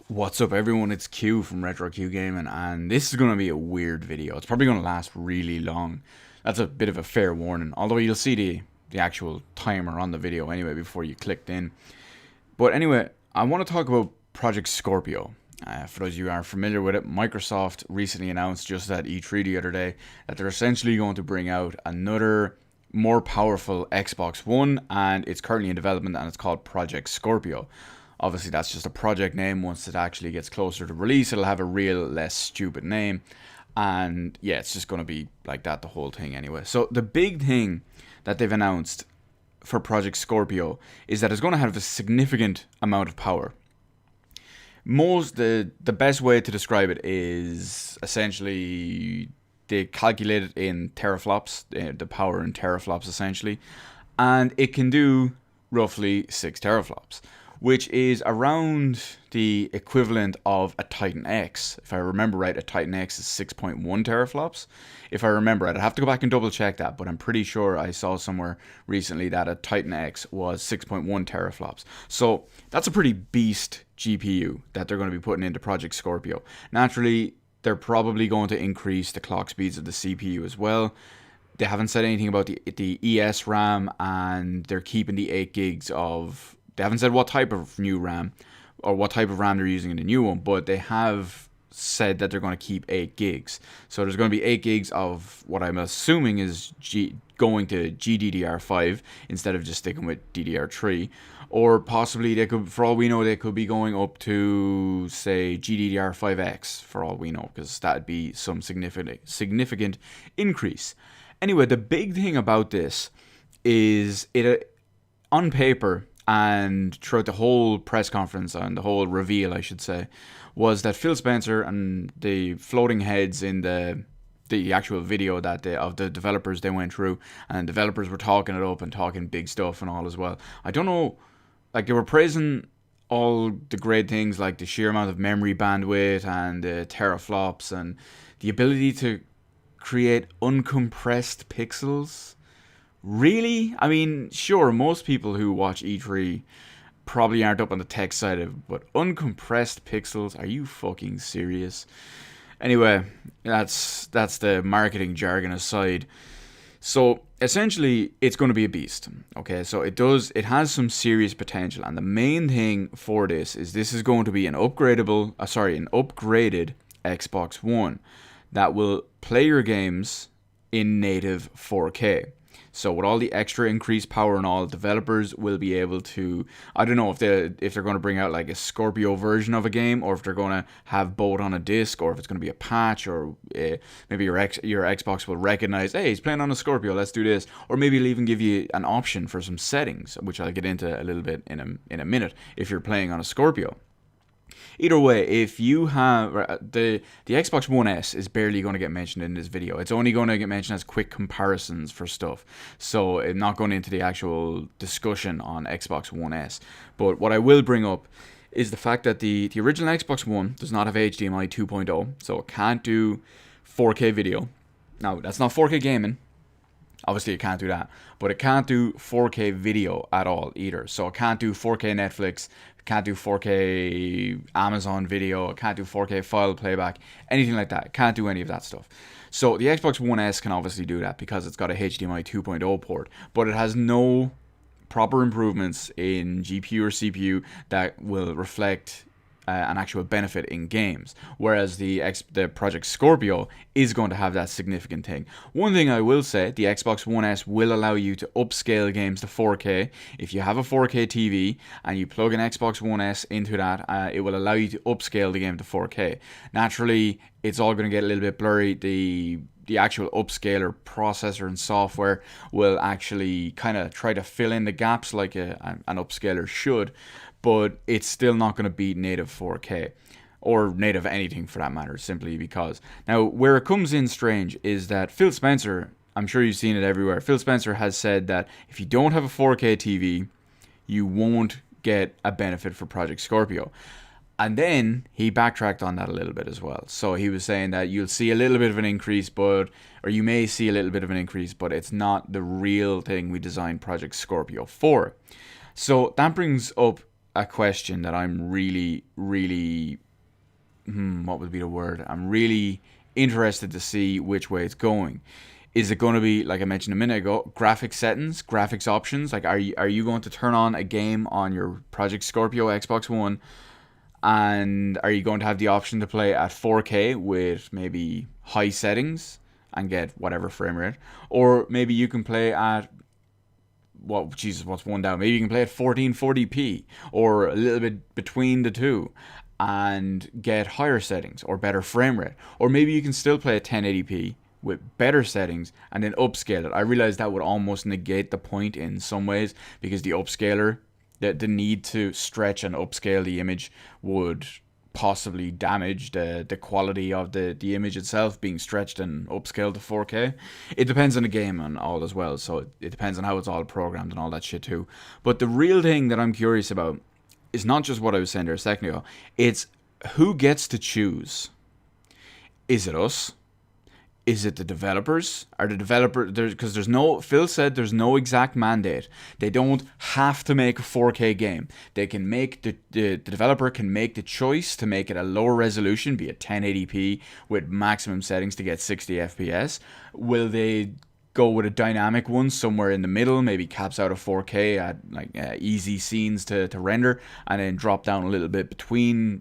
What's up everyone, it's Q from Retro Q Gaming, and this is going to be a weird video. It's probably going to last really long. That's a bit of a fair warning, although you'll see the actual timer on the video anyway before you clicked in. But anyway, I want to talk about Project Scorpio. For those of you who aren't familiar with it, Microsoft recently announced just at E3 the other day that they're essentially going to bring out another more powerful Xbox One, and it's currently in development and it's called Project Scorpio. Obviously, that's just a project name. Once it actually gets closer to release, it'll have a real, less stupid name. And yeah, it's just going to be like that, the whole thing anyway. So the big thing that they've announced for Project Scorpio is that it's going to have a significant amount of power. The best way to describe it is essentially they calculate it in teraflops, the power in teraflops essentially, and it can do roughly 6 teraflops, which is around the equivalent of a Titan X. If I remember right, a Titan X is 6.1 teraflops. If I remember right, I'd have to go back and double check that, but I'm pretty sure I saw somewhere recently that a Titan X was 6.1 teraflops. So that's a pretty beast GPU that they're going to be putting into Project Scorpio. Naturally, they're probably going to increase the clock speeds of the CPU as well. They haven't said anything about the ES RAM, and they're keeping the 8 gigs of... They haven't said what type of new RAM or what type of RAM they're using in the new one, but they have said that they're going to keep 8 gigs. So there's going to be 8 gigs of what I'm assuming is going to GDDR5 instead of just sticking with DDR3. Or possibly they could, for all we know, they could be going up to, say, GDDR5X, for all we know, because that'd be some significant increase. Anyway, the big thing about this is it, on paper, and throughout the whole press conference and the whole reveal, I should say, was that Phil Spencer and the floating heads in the actual video that of the developers they went through, and developers were talking it up and talking big stuff and all as well. I don't know, like they were praising all the great things like the sheer amount of memory bandwidth and the teraflops and the ability to create uncompressed pixels. Really? I mean, sure, most people who watch E3 probably aren't up on the tech side of it, but uncompressed pixels? Are you fucking serious? Anyway, that's the marketing jargon aside. So essentially, it's going to be a beast. Okay, so it has some serious potential, and the main thing for this is going to be an upgraded Xbox One that will play your games in native 4K. So with all the extra increased power and all, developers will be able to, I don't know if they're going to bring out like a Scorpio version of a game, or if they're going to have both on a disc, or if it's going to be a patch, or maybe your Xbox will recognize, hey, he's playing on a Scorpio, let's do this, or maybe it'll even give you an option for some settings, which I'll get into a little bit in a minute if you're playing on a Scorpio. Either way, if you have the Xbox One S is barely going to get mentioned in this video. It's only going to get mentioned as quick comparisons for stuff. So I'm not going into the actual discussion on Xbox One S. But what I will bring up is the fact that the original Xbox One does not have HDMI 2.0, so it can't do 4K video. Now, that's not 4K gaming. Obviously, it can't do that, but it can't do 4K video at all either. So it can't do 4K Netflix, it can't do 4K Amazon video, it can't do 4K file playback, anything like that. It can't do any of that stuff. So the Xbox One S can obviously do that because it's got a HDMI 2.0 port, but it has no proper improvements in GPU or CPU that will reflect an actual benefit in games, whereas the Project Scorpio is going to have that significant thing. One thing I will say, the Xbox One S will allow you to upscale games to 4K. If you have a 4K TV and you plug an Xbox One S into that, it will allow you to upscale the game to 4K. Naturally, it's all going to get a little bit blurry. The actual upscaler processor and software will actually kind of try to fill in the gaps like an upscaler should, but it's still not going to beat native 4K or native anything for that matter, simply because. Now, where it comes in strange is that Phil Spencer, I'm sure you've seen it everywhere, Phil Spencer has said that if you don't have a 4K TV, you won't get a benefit for Project Scorpio. And then he backtracked on that a little bit as well. So he was saying that you'll see a little bit of an increase, or you may see a little bit of an increase, but it's not the real thing we designed Project Scorpio for. So that brings up a question that I'm really, really, what would be the word? I'm really interested to see which way it's going. Is it going to be, like I mentioned a minute ago, graphic settings, graphics options? Like, are you going to turn on a game on your Project Scorpio Xbox One, and are you going to have the option to play at 4K with maybe high settings and get whatever frame rate, or maybe you can play at what's one down? Maybe you can play at 1440p or a little bit between the two and get higher settings or better frame rate. Or maybe you can still play at 1080p with better settings and then upscale it. I realize that would almost negate the point in some ways, because the upscaler, the need to stretch and upscale the image would possibly damage the quality of the image itself being stretched and upscaled to 4K. It depends on the game and all as well, so it depends on how it's all programmed and all that shit too. But the real thing that I'm curious about is not just what I was saying there a second ago, it's who gets to choose. Is it us? Is it the developers? Are the developers, because there's no, Phil said there's no exact mandate. They don't have to make a 4K game. They can make, the developer can make the choice to make it a lower resolution, be it 1080p with maximum settings to get 60 FPS. Will they go with a dynamic one somewhere in the middle, maybe caps out at 4K at like easy scenes to render, and then drop down a little bit between,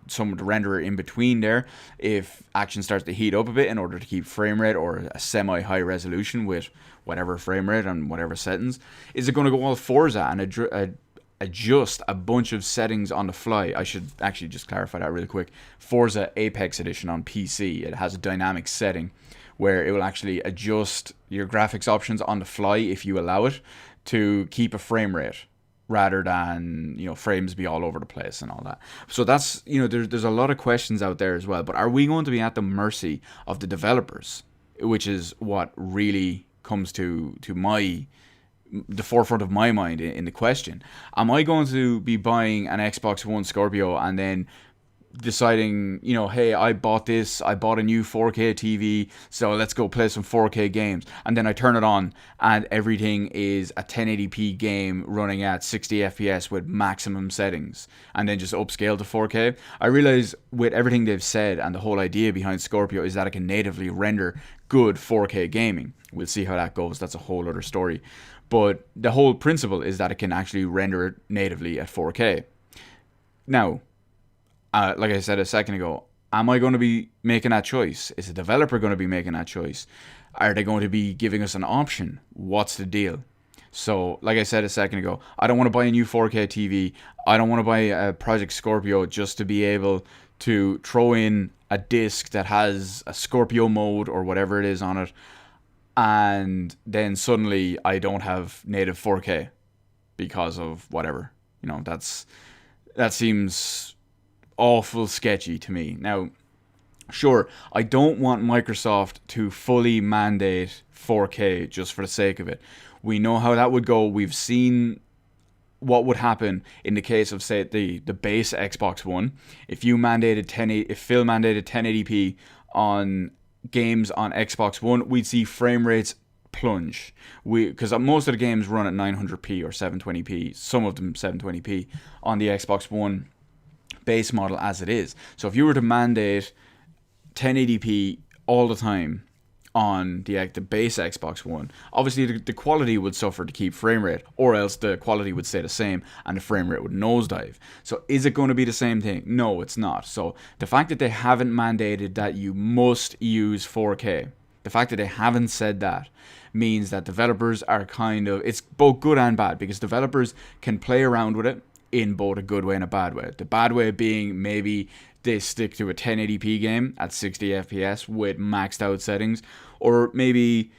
some of the renderer in between there if action starts to heat up a bit, in order to keep frame rate or a semi-high resolution with whatever frame rate and whatever settings? Is it going to go all Forza and adjust a bunch of settings on the fly? I should actually just clarify that really quick. Forza Apex Edition on PC, it has a dynamic setting where it will actually adjust your graphics options on the fly if you allow it, to keep a frame rate rather than, frames be all over the place and all that. So that's, there's a lot of questions out there as well. But are we going to be at the mercy of the developers, which is what really comes to the forefront of my mind in the question? Am I going to be buying an Xbox One Scorpio and then deciding, hey, I bought a new 4K TV, so let's go play some 4K games, and then I turn it on and everything is a 1080p game running at 60 FPS with maximum settings, and then just upscale to 4K? I realize with everything they've said, and the whole idea behind Scorpio is that it can natively render good 4K gaming. We'll see how that goes. That's a whole other story. But the whole principle is that it can actually render it natively at 4K. Now, like I said a second ago, am I going to be making that choice? Is the developer going to be making that choice? Are they going to be giving us an option? What's the deal? So, like I said a second ago, I don't want to buy a new 4K TV. I don't want to buy a Project Scorpio just to be able to throw in a disc that has a Scorpio mode or whatever it is on it, and then suddenly I don't have native 4K because of whatever. That seems awful sketchy to me. Now, sure, I don't want Microsoft to fully mandate 4K just for the sake of it. We know how that would go. We've seen what would happen in the case of, say, the base Xbox One. If Phil mandated 1080p on games on Xbox One, we'd see frame rates plunge. Because most of the games run at 900p or 720p, some of them 720p on the Xbox One base model as it is. So if you were to mandate 1080p all the time on the base Xbox One, obviously the quality would suffer to keep frame rate, or else the quality would stay the same and the frame rate would nosedive. So is it going to be the same thing? No, it's not. So the fact that they haven't mandated that you must use 4K, the fact that they haven't said that, means that developers are it's both good and bad, because developers can play around with it in both a good way and a bad way. The bad way being maybe they stick to a 1080p game at 60 FPS with maxed out settings, or maybe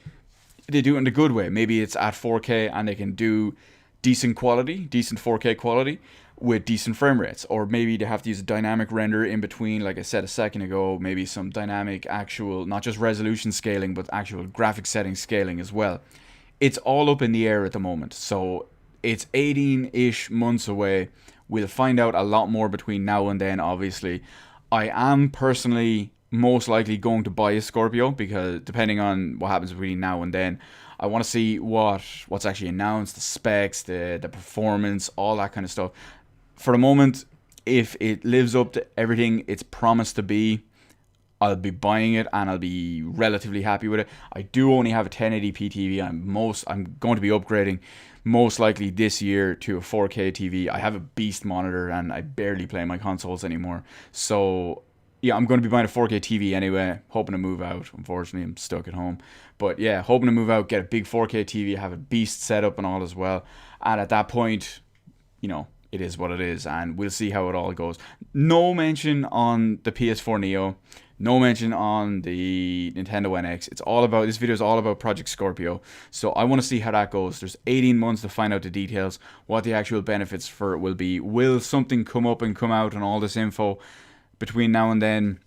they do it in the good way. Maybe it's at 4K and they can do decent 4K quality with decent frame rates, or maybe they have to use a dynamic render in between, like I said a second ago, maybe some dynamic actual, not just resolution scaling, but actual graphic setting scaling as well. It's all up in the air at the moment, so it's 18-ish months away. We'll find out a lot more between now and then, obviously. I am personally most likely going to buy a Scorpio, because depending on what happens between now and then, I want to see what's actually announced, the specs, the performance, all that kind of stuff. for the moment, if it lives up to everything it's promised to be, I'll be buying it and I'll be relatively happy with it. I do only have a 1080p TV. I'm going to be upgrading most likely this year to a 4K TV. I have a beast monitor and I barely play my consoles anymore. So yeah, I'm going to be buying a 4K TV anyway, hoping to move out. Unfortunately, I'm stuck at home. But yeah, hoping to move out, get a big 4K TV, have a beast setup and all as well. And at that point, it is what it is, and we'll see how it all goes. No mention on the PS4 Neo, no mention on the Nintendo NX. This video is all about Project Scorpio, so I want to see how that goes. There's 18 months to find out the details, what the actual benefits for it will be. Will something come up and come out and all this info between now and then?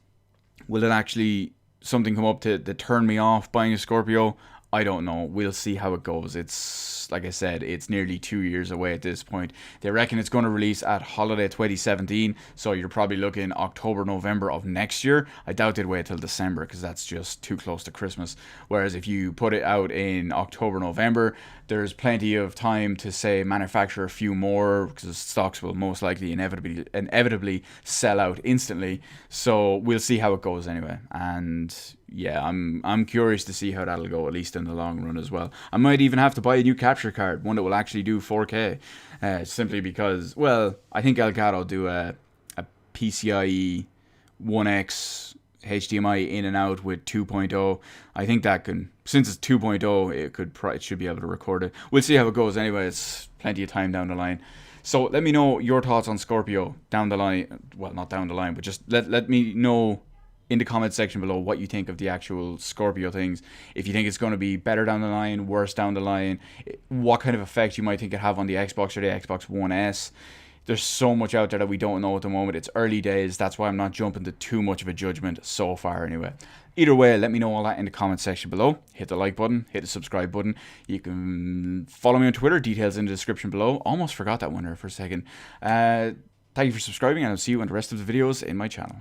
Will it actually something come up to turn me off buying a Scorpio? I don't know. We'll see how it goes. It's, like I said, it's nearly 2 years away at this point. They reckon it's going to release at holiday 2017, so you're probably looking October, November of next year. I doubt they'd wait till December because that's just too close to Christmas. Whereas if you put it out in October, November, there's plenty of time to, say, manufacture a few more because stocks will most likely inevitably sell out instantly. So we'll see how it goes anyway. And yeah, I'm curious to see how that'll go, at least in the long run as well. I might even have to buy a new capture card, one that will actually do 4K, simply because, well, I think Elgato do a PCIe 1X HDMI in and out with 2.0. I think that can, since it's 2.0, it should be able to record it. We'll see how it goes anyway. It's plenty of time down the line. So let me know your thoughts on Scorpio down the line. Well, not down the line, but just let me know in the comment section below what you think of the actual Scorpio things. If you think it's going to be better down the line, worse down the line, what kind of effect you might think it have on the Xbox or the Xbox One S. There's so much out there that we don't know at the moment. It's early days. That's why I'm not jumping to too much of a judgment so far anyway. Either way, let me know all that in the comment section below. Hit the like button, hit the subscribe button. You can follow me on Twitter. Details in the description below. Almost forgot that one there for a second. Thank you for subscribing, and I'll see you in the rest of the videos in my channel.